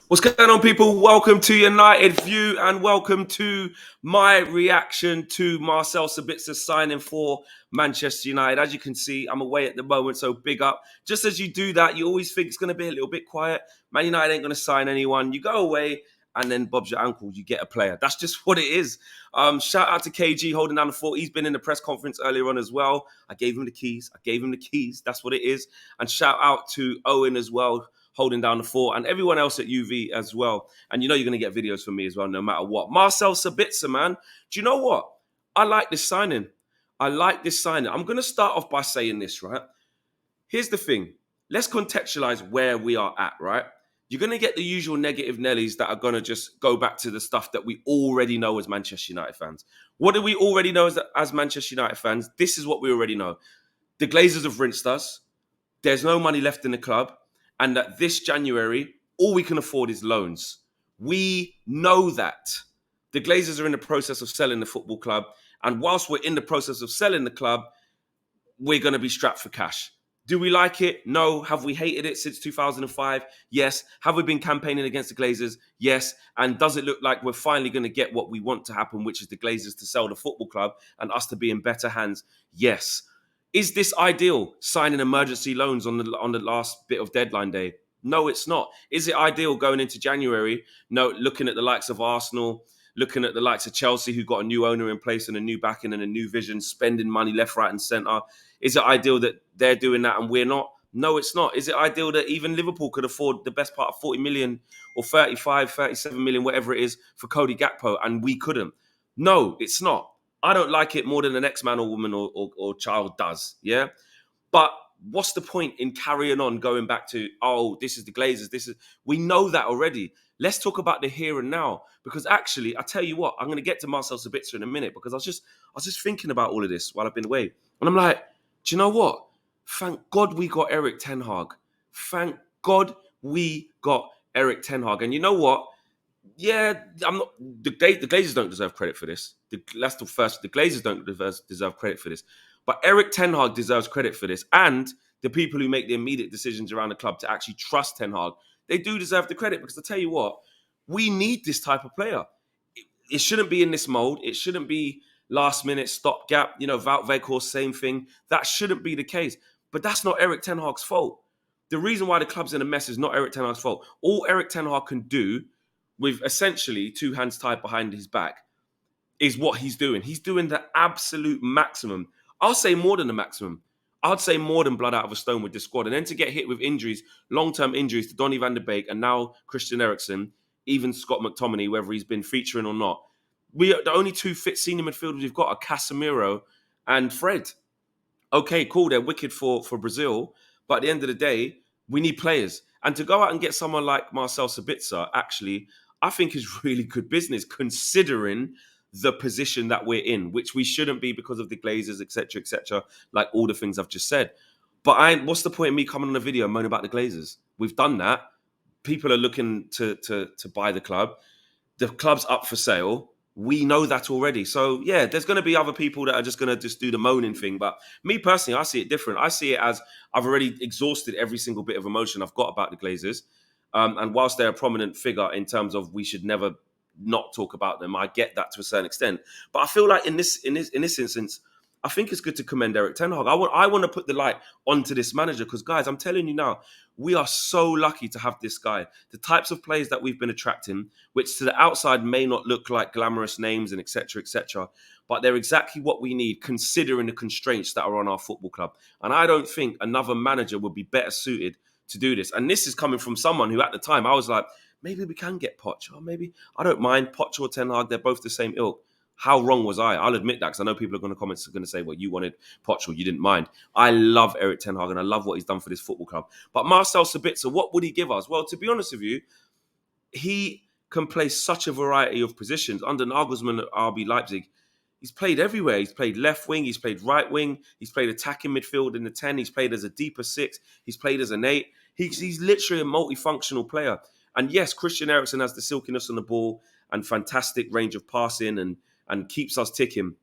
What's going on, people? Welcome to United View and welcome to my reaction to Marcel Sabitzer signing for Manchester United. As you can see, I'm away at the moment, so big up. Just as you do that, you always think it's going to be a little bit quiet. Man United ain't going to sign anyone. You go away and then Bob's your uncle, you get a player. That's just what it is. Shout out to KG holding down the fort. He's been in the press conference earlier on as well. I gave him the keys. That's what it is. And shout out to Owen as well, holding down the fort, and everyone else at UV as well. And you know you're going to get videos from me as well, no matter what. Marcel Sabitzer, man. Do you know what? I like this signing. I'm going to start off by saying this, right? Here's the thing. Let's contextualize where we are at, right? You're going to get the usual negative Nellies that are going to just go back to the stuff that we already know as Manchester United fans. What do we already know as Manchester United fans? This is what we already know. The Glazers have rinsed us. There's no money left in the club. And that this January, all we can afford is loans. We know that. The Glazers are in the process of selling the football club. And whilst we're in the process of selling the club, we're going to be strapped for cash. Do we like it? No. Have we hated it since 2005? Yes. Have we been campaigning against the Glazers? Yes. And does it look like we're finally going to get what we want to happen, which is the Glazers to sell the football club and us to be in better hands? Yes. Is this ideal, signing emergency loans on the last bit of deadline day? No, it's not. Is it ideal going into January? No, looking at the likes of Arsenal, looking at the likes of Chelsea, who got a new owner in place and a new backing and a new vision, spending money left, right and centre. Is it ideal that they're doing that and we're not? No, it's not. Is it ideal that even Liverpool could afford the best part of 40 million or 35, 37 million, whatever it is, for Cody Gakpo and we couldn't? No, it's not. I don't like it more than the next man or woman or child does, yeah? But what's the point in carrying on going back to, oh, this is the Glazers, we know that already. Let's talk about the here and now. Because actually, I tell you what, I'm going to get to Marcel Sabitzer in a minute because I was just thinking about all of this while I've been away. And I'm like, do you know what? Thank God we got Erik ten Hag. Thank God we got Erik ten Hag. And you know what? Yeah, I'm not. The Glazers don't deserve credit for this. That's the first. The Glazers don't deserve credit for this. But Erik ten Hag deserves credit for this, and the people who make the immediate decisions around the club to actually trust ten Hag, they do deserve the credit because I tell you what, we need this type of player. It shouldn't be in this mold. It shouldn't be last minute stopgap. You know, Wout Weghorst, same thing. That shouldn't be the case. But that's not Erik ten Hag's fault. The reason why the club's in a mess is not Erik ten Hag's fault. All Erik ten Hag can do, with essentially two hands tied behind his back, is what he's doing. He's doing the absolute maximum. I'll say more than the maximum. I'd say more than blood out of a stone with this squad. And then to get hit with injuries, long-term injuries to Donny van de Beek and now Christian Eriksen, even Scott McTominay, whether he's been featuring or not. The only two fit senior midfielders we've got are Casemiro and Fred. Okay, cool, they're wicked for Brazil. But at the end of the day, we need players. And to go out and get someone like Marcel Sabitzer, actually, I think is really good business considering the position that we're in, which we shouldn't be because of the Glazers, etc., like all the things I've just said. But what's the point of me coming on a video and moaning about the Glazers? We've done that. People are looking to buy the club. The club's up for sale. We know that already. So, yeah, there's going to be other people that are just going to just do the moaning thing. But me personally, I see it different. I see it as I've already exhausted every single bit of emotion I've got about the Glazers. And whilst they're a prominent figure in terms of we should never not talk about them, I get that to a certain extent. But I feel like in this instance, I think it's good to commend Erik ten Hag. I want to put the light onto this manager because, guys, I'm telling you now, we are so lucky to have this guy. The types of players that we've been attracting, which to the outside may not look like glamorous names and etc., but they're exactly what we need considering the constraints that are on our football club. And I don't think another manager would be better suited to do this. And this is coming from someone who at the time I was like, maybe we can get Poch, or maybe I don't mind Poch or ten Hag. They're both the same ilk. How wrong was I? I'll admit that because I know people are going to comment, are going to say, well, you wanted Poch or you didn't mind. I love Erik ten Hag and I love what he's done for this football club. But Marcel Sabitzer, what would he give us? Well, to be honest with you, he can play such a variety of positions. Under Nagelsmann at RB Leipzig, he's played everywhere. He's played left wing, he's played right wing, he's played attacking midfield in the 10, he's played as a deeper 6, he's played as an 8. He's literally a multifunctional player. And yes, Christian Eriksen has the silkiness on the ball and fantastic range of passing and keeps us ticking.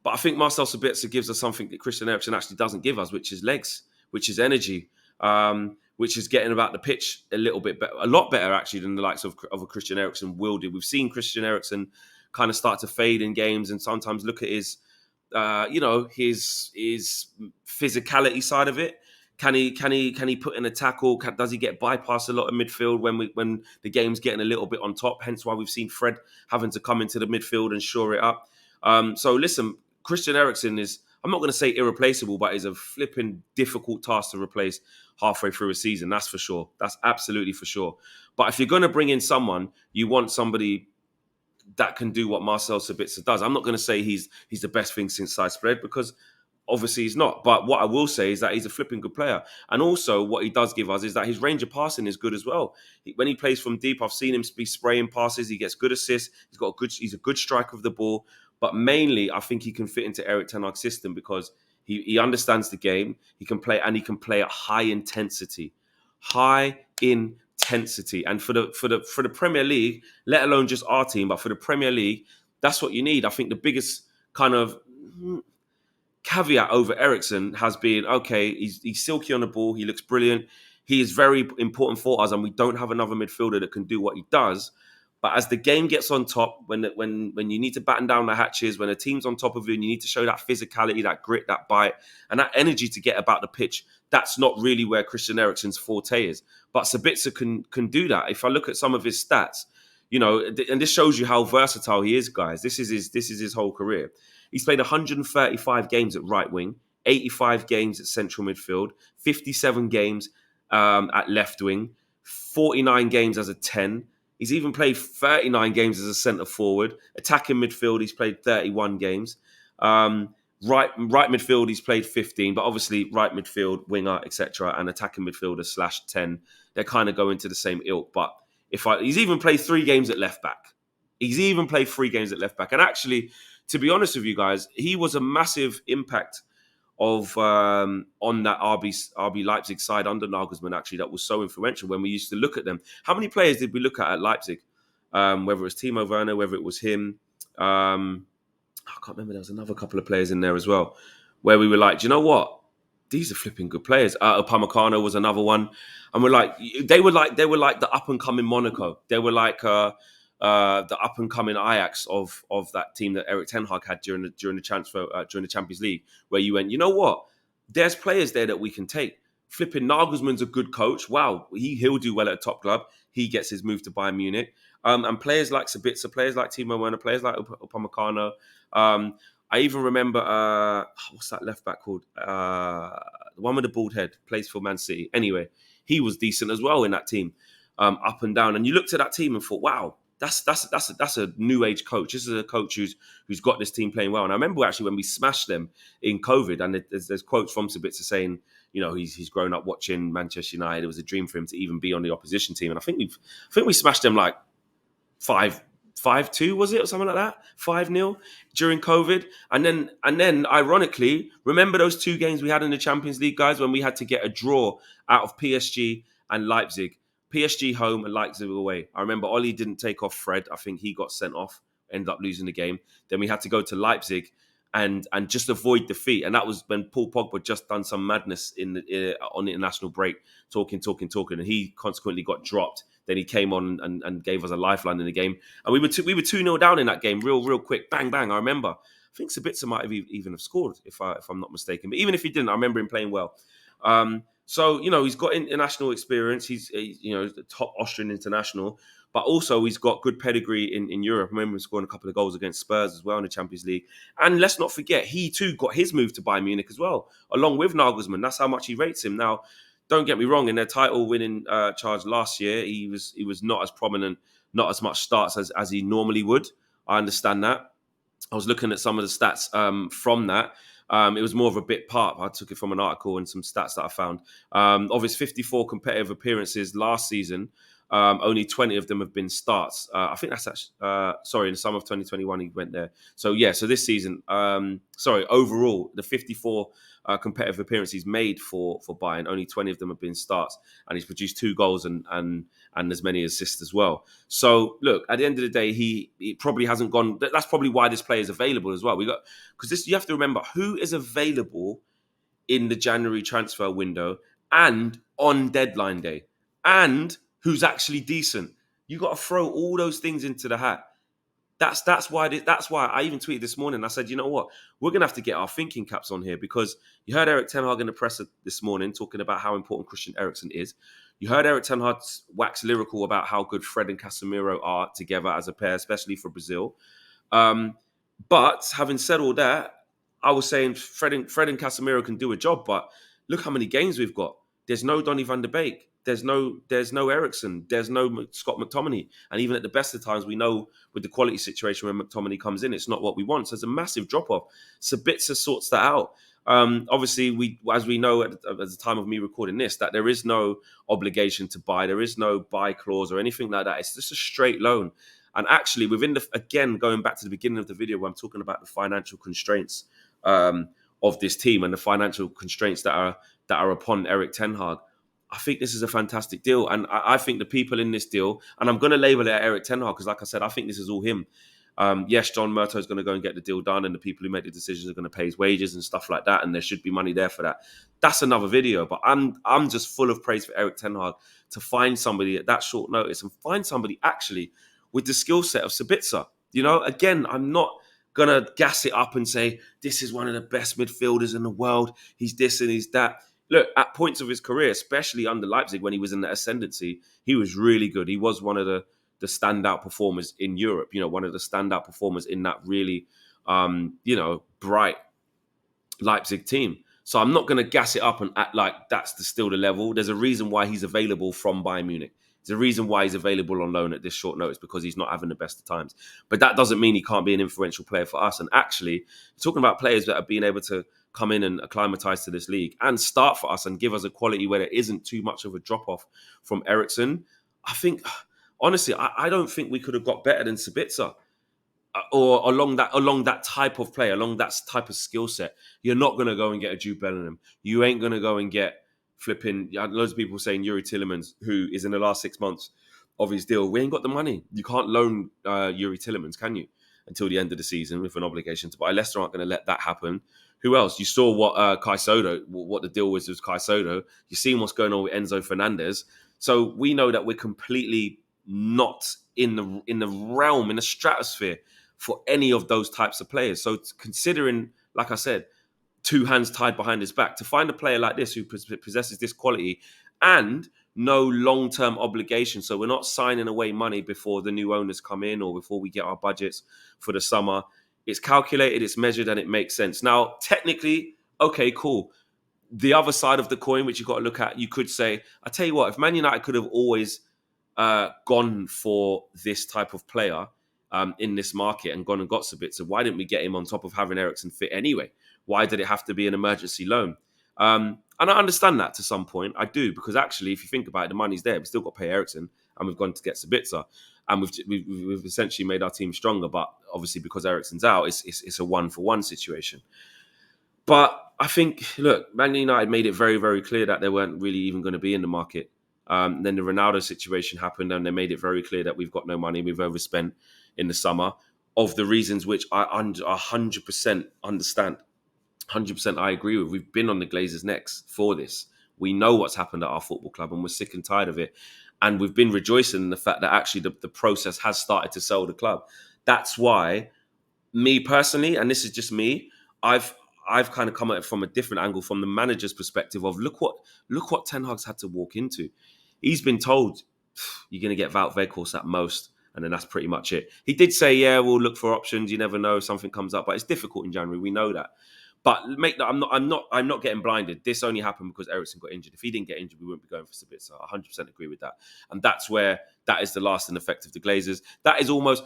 But I think Marcel Sabitzer gives us something that Christian Eriksen actually doesn't give us, which is legs, which is energy, which is getting about the pitch a little bit better, a lot better actually than the likes of a Christian Eriksen will do. We've seen Christian Eriksen kind of start to fade in games, and sometimes look at his, his physicality side of it. Can he put in a tackle? Does he get bypassed a lot of midfield when the game's getting a little bit on top? Hence why we've seen Fred having to come into the midfield and shore it up. So listen, Christian Eriksen is, I'm not going to say irreplaceable, but is a flipping difficult task to replace halfway through a season. That's for sure. That's absolutely for sure. But if you're going to bring in someone, you want somebody that can do what Marcel Sabitzer does. I'm not going to say he's the best thing since sliced bread, because obviously he's not. But what I will say is that he's a flipping good player. And also what he does give us is that his range of passing is good as well. When he plays from deep, I've seen him be spraying passes. He gets good assists. He's a good striker of the ball. But mainly, I think he can fit into Erik ten Hag's system because he understands the game. He can play at high intensity. High intensity. And for the Premier League, let alone just our team, but for the Premier League, that's what you need. I think the biggest kind of caveat over Eriksen has been, okay, he's silky on the ball, he looks brilliant, he is very important for us, and we don't have another midfielder that can do what he does. But as the game gets on top, when you need to batten down the hatches, when a team's on top of you and you need to show that physicality, that grit, that bite, and that energy to get about the pitch, that's not really where Christian Eriksen's forte is. But Sabitzer can do that. If I look at some of his stats, and this shows you how versatile he is, guys. This is his whole career. He's played 135 games at right wing, 85 games at central midfield, 57 games at left wing, 49 games as a 10. He's even played 39 games as a centre forward. Attacking midfield, he's played 31 games. Right midfield, he's played 15, but obviously right midfield, winger, etc., and attacking midfielder /10, they kind of go into the same ilk. But he's even played 3 games at left back. And actually, to be honest with you guys, he was a massive impact of on that RB Leipzig side under Nagelsmann, actually, that was so influential when we used to look at them. How many players did we look at Leipzig? Whether it was Timo Werner, whether it was him. I can't remember. There was another couple of players in there as well, where we were like, do you know what? These are flipping good players. Upamecano was another one. And they were like the up and coming Monaco. They were like the up and coming Ajax of that team that Erik ten Hag had during the transfer during the Champions League, where you went, you know what? There's players there that we can take. Flipping Nagelsmann's a good coach. Wow, he'll do well at a top club. He gets his move to Bayern Munich. And players like Sabitzer, players like Timo Werner, players like Upamecano. I even remember what's that left back called? The one with the bald head, plays for Man City. Anyway, he was decent as well in that team, up and down. And you looked at that team and thought, wow. That's a new age coach. This is a coach who's got this team playing well. And I remember actually when we smashed them in COVID, and there's quotes from Sabitzer saying, he's grown up watching Manchester United. It was a dream for him to even be on the opposition team. And I think we smashed them like 5-2, was it, or something like that? 5-0 during COVID. And then ironically, remember those 2 games we had in the Champions League, guys, when we had to get a draw out of PSG and Leipzig. PSG home and Leipzig away. I remember Oli didn't take off Fred. I think he got sent off, ended up losing the game. Then we had to go to Leipzig and just avoid defeat. And that was when Paul Pogba just done some madness on the international break, talking. And he consequently got dropped. Then he came on and gave us a lifeline in the game. And we were 2-0 down in that game, real quick. Bang, bang. I remember. I think Sabitzer might have even have scored, if I'm not mistaken. But even if he didn't, I remember him playing well. So, he's got international experience. He's the top Austrian international, but also he's got good pedigree in Europe. I remember him scoring a couple of goals against Spurs as well in the Champions League. And let's not forget, he too got his move to Bayern Munich as well, along with Nagelsmann. That's how much he rates him. Now, don't get me wrong, in their title-winning charge last year, he was not as prominent, not as much starts as he normally would. I understand that. I was looking at some of the stats from that. It was more of a bit part. I took it from an article and some stats that I found. Of his 54 competitive appearances last season, only 20 of them have been starts. I think that's actually, in the summer of 2021, he went there. So this season, overall, the 54 competitive appearances made for Bayern, only 20 of them have been starts. And he's produced 2 goals and as many assists as well. So, look, at the end of the day, he probably hasn't gone. That's probably why this player is available as well. Because you have to remember who is available in the January transfer window and on deadline day, and who's actually decent. You got to throw all those things into the hat. That's why I even tweeted this morning. I said, you know what, we're gonna have to get our thinking caps on here, because you heard Erik ten Hag in the presser this morning talking about how important Christian Eriksen is. You heard Erik ten Hag wax lyrical about how good Fred and Casemiro are together as a pair, especially for Brazil. But having said all that, I was saying Fred and Casemiro can do a job, but look how many games we've got. There's no Donny van de Beek. There's no Ericsson. There's no Scott McTominay. And even at the best of times, we know with the quality situation when McTominay comes in, it's not what we want. So there's a massive drop off. Sabitzer sorts that out. Obviously, as we know at the time of me recording this, that there is no obligation to buy. There is no buy clause or anything like that. It's just a straight loan. And actually, again, going back to the beginning of the video where I'm talking about the financial constraints of this team and the financial constraints that are upon Erik ten Hag, I think this is a fantastic deal. And I think the people in this deal, and I'm going to label it Erik ten Hag because, like I said, I think this is all him. Yes, John Murtough is going to go and get the deal done, and the people who make the decisions are going to pay his wages and stuff like that, and there should be money there for that. That's another video. But I'm just full of praise for Erik ten Hag to find somebody at that short notice and find somebody actually with the skill set of Sabitzer. You know, again, I'm not going to gas it up and say, this is one of the best midfielders in the world. He's this and he's that. Look, at points of his career, especially under Leipzig when he was in the ascendancy, he was really good. He was one of the standout performers in Europe, you know, one of the standout performers in that really, bright Leipzig team. So I'm not going to gas it up and act like that's still the level. There's a reason why he's available from Bayern Munich. There's a reason why he's available on loan at this short notice, because he's not having the best of times. But that doesn't mean he can't be an influential player for us. And actually, talking about players that are being able to come in and acclimatise to this league and start for us and give us a quality where there isn't too much of a drop-off from Eriksen, I think, honestly, I don't think we could have got better than Sabitzer. Or along that type of play, along that type of skill set. You're not going to go and get a Jude Bellingham. You ain't going to go and get flipping, loads of people saying Yuri Tillemans, who is in the last 6 months of his deal. We ain't got the money. You can't loan Yuri Tillemans, can you? Until the end of the season with an obligation to buy. Leicester aren't going to let that happen. Who else? You saw what what the deal was with Caicedo. You've seen what's going on with Enzo Fernandez. So we know that we're completely not in the realm, in the stratosphere for any of those types of players. So considering, like I said, two hands tied behind his back, to find a player like this who possesses this quality and no long-term obligation. So we're not signing away money before the new owners come in or before we get our budgets for the summer. It's calculated, it's measured, and it makes sense. Now, technically, okay, cool. The other side of the coin, which you've got to look at, you could say, I tell you what, if Man United could have always gone for this type of player in this market and gone and got Sabitzer, why didn't we get him on top of having Eriksen fit anyway? Why did it have to be an emergency loan? And I understand that to some point. I do, because actually, if you think about it, the money's there. We've still got to pay Eriksen, and we've gone to get Sabitzer. And we've essentially made our team stronger. But obviously, because Eriksen's out, it's a one-for-one situation. But I think, look, Man United made it very, very clear that they weren't really even going to be in the market. Then the Ronaldo situation happened, and they made it very clear that we've got no money. We've overspent in the summer, of the reasons which I 100% understand. 100% I agree with. We've been on the Glazers' necks for this. We know what's happened at our football club, and we're sick and tired of it. And we've been rejoicing in the fact that actually the process has started to sell the club. That's why, me personally, and this is just me, I've kind of come at it from a different angle, from the manager's perspective of look what Ten Hag's had to walk into. He's been told you're going to get Wout Weghorst at most, and then that's pretty much it. He did say, yeah, we'll look for options. You never know if something comes up, but it's difficult in January. We know that. But I'm not getting blinded. This only happened because Eriksen got injured. If he didn't get injured, we wouldn't be going for Sabitzer. I 100% agree with that. And that's where that is the lasting effect of the Glazers. That is almost,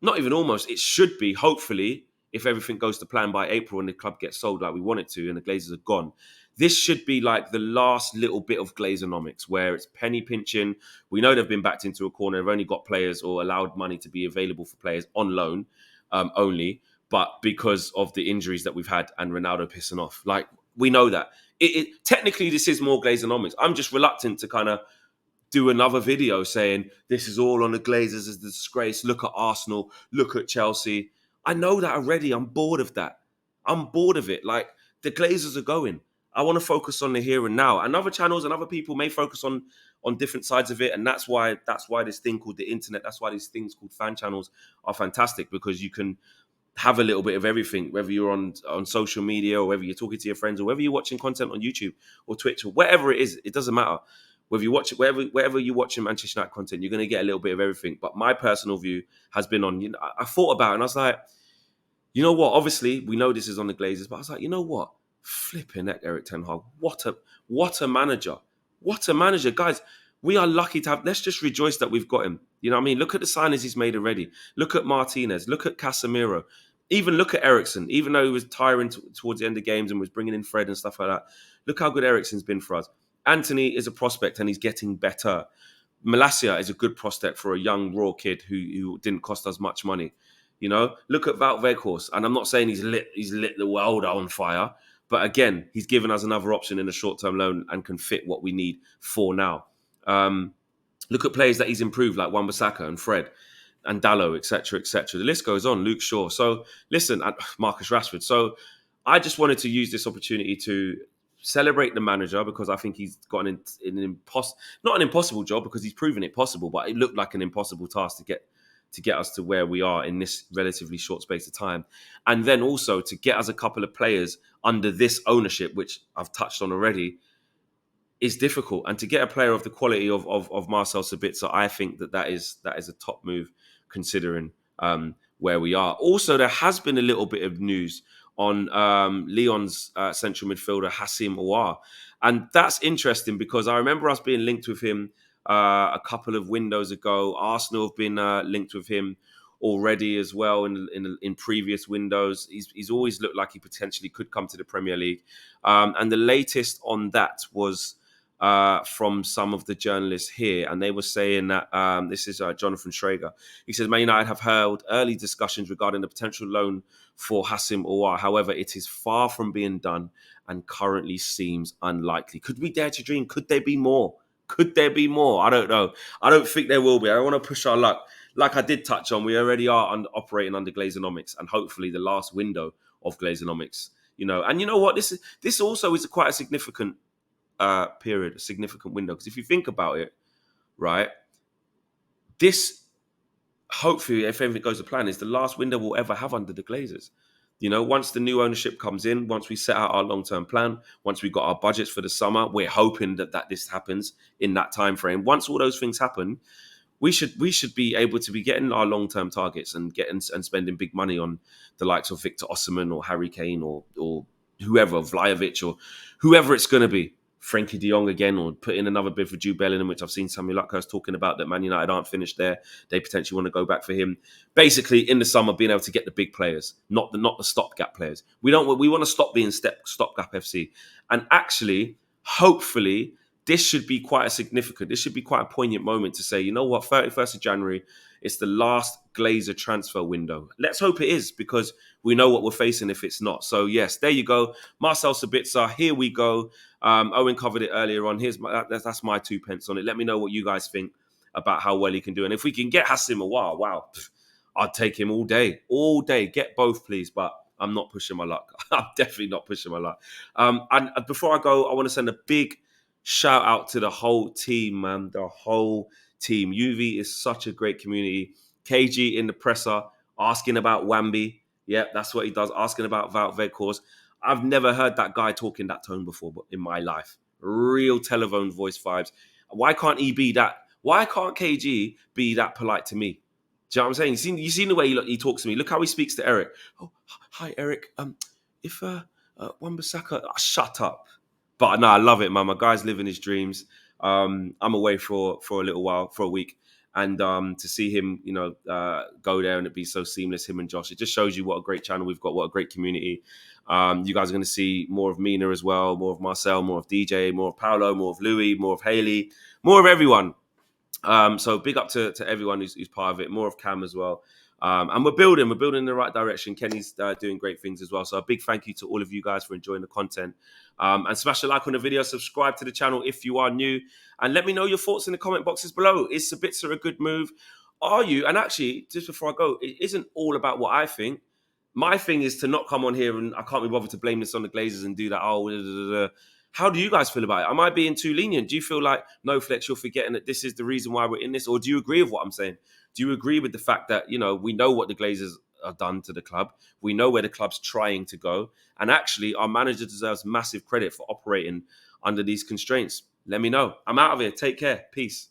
not even almost, it should be, hopefully, if everything goes to plan by April and the club gets sold like we want it to and the Glazers are gone, this should be like the last little bit of Glazonomics where it's penny pinching. We know they've been backed into a corner. They've only got players or allowed money to be available for players on loan only, but because of the injuries that we've had and Ronaldo pissing off. Like, we know that. Technically, this is more Glazonomics. I'm just reluctant to kind of do another video saying this is all on the Glazers as a disgrace. Look at Arsenal. Look at Chelsea. I know that already. I'm bored of that. I'm bored of it. Like, the Glazers are going. I want to focus on the here and now. And other channels and other people may focus on different sides of it, and that's why this thing called the internet, that's why these things called fan channels are fantastic, because you can have a little bit of everything, whether you're on social media or whether you're talking to your friends or whether you're watching content on YouTube or Twitch or whatever it is. It doesn't matter. Whether you watch it, wherever you're watching Manchester United content, you're going to get a little bit of everything. But my personal view has been on, I thought about it and I was like, you know what? Obviously, we know this is on the Glazers, but I was like, you know what? Flipping heck, Erik ten Hag. What a manager. What a manager. Guys, we are lucky to have, let's just rejoice that we've got him. You know what I mean? Look at the signings he's made already. Look at Martinez. Look at Casemiro. Even look at Eriksen. Even though he was tiring towards the end of games and was bringing in Fred and stuff like that. Look how good Eriksen's been for us. Anthony is a prospect and he's getting better. Malacia is a good prospect for a young, raw kid who didn't cost us much money. You know, look at Wout Weghorst, and I'm not saying he's lit the world on fire, but again, he's given us another option in a short-term loan and can fit what we need for now. Look at players that he's improved, like Wan-Bissaka and Fred and Dallo, etc., etc. The list goes on. Luke Shaw. So listen, Marcus Rashford. So I just wanted to use this opportunity to celebrate the manager, because I think he's got not an impossible job, because he's proven it possible, but it looked like an impossible task to get us to where we are in this relatively short space of time. And then also to get us a couple of players under this ownership, which I've touched on already, is difficult. And to get a player of the quality of Marcel Sabitzer, I think that is a top move, considering where we are. Also, there has been a little bit of news on Lyon's central midfielder, Hassim Aouar. And that's interesting, because I remember us being linked with him a couple of windows ago. Arsenal have been linked with him already as well in previous windows. He's always looked like he potentially could come to the Premier League. And the latest on that was from some of the journalists here, and they were saying that this is Jonathan Schrager. He says, Man United have held early discussions regarding the potential loan for Hassim Aouar. However, it is far from being done and currently seems unlikely. Could we dare to dream? Could there be more? Could there be more? I don't know. I don't think there will be. I don't want to push our luck. Like I did touch on, we already are operating under Glazonomics, and hopefully the last window of Glazonomics. And you know what? This also is quite a significant period, a significant window. Because if you think about it, right, this, hopefully, if everything goes to plan, is the last window we'll ever have under the Glazers. Once the new ownership comes in, once we set out our long-term plan, once we've got our budgets for the summer, we're hoping that this happens in that time frame. Once all those things happen, we should be able to be getting our long-term targets and spending big money on the likes of Victor Osimhen or Harry Kane or whoever, Vlahovic or whoever it's going to be. Frankie de Jong again, or put in another bid for Jude Bellingham, which I've seen Samuel Luckhurst talking about, that Man United aren't finished there. They potentially want to go back for him. Basically, in the summer, being able to get the big players, not the stopgap players. We want to stop being stopgap FC. And actually, hopefully, this should be quite a poignant moment to say, you know what, 31st of January, it's the last Glazer transfer window. Let's hope it is, because we know what we're facing if it's not. So yes, there you go. Marcel Sabitzer, here we go. Owen covered it earlier on. That's my 2 pence on it. Let me know what you guys think about how well he can do. And if we can get Hassim Aouar, wow, I'd take him all day. Get both, please. But I'm not pushing my luck. I'm definitely not pushing my luck. And before I go, I want to send a big shout out to the whole team, man. The whole team. UV is such a great community. KG in the presser asking about Wamby. Yep, that's what he does. Asking about Wout Weghorst. I've never heard that guy talk in that tone before in my life. Real telephone voice vibes. Why can't he be that? Why can't KG be that polite to me? Do you know what I'm saying? You seen the way he talks to me. Look how he speaks to Erik. Oh, hi, Erik. If Wan-Bissaka, shut up. But no, I love it, man. My guy's living his dreams. I'm away for a little while, for a week. And to see him, go there and it be so seamless, him and Josh, it just shows you what a great channel we've got, what a great community. You guys are going to see more of Mina as well, more of Marcel, more of DJ, more of Paolo, more of Louis, more of Haley, more of everyone. So big up to everyone who's part of it, more of Cam as well. And we're building in the right direction. Kenny's doing great things as well. So a big thank you to all of you guys for enjoying the content. And smash a like on the video, subscribe to the channel if you are new, and let me know your thoughts in the comment boxes below. Is Sabitzer a good move? Are you? And actually, just before I go, it isn't all about what I think. My thing is to not come on here and I can't be bothered to blame this on the Glazers and do that. Oh, da, da, da, da. How do you guys feel about it? Am I being too lenient? Do you feel like, no, Flex, you're forgetting that this is the reason why we're in this? Or do you agree with what I'm saying? Do you agree with the fact that, we know what the Glazers have done to the club? We know where the club's trying to go. And actually, our manager deserves massive credit for operating under these constraints. Let me know. I'm out of here. Take care. Peace.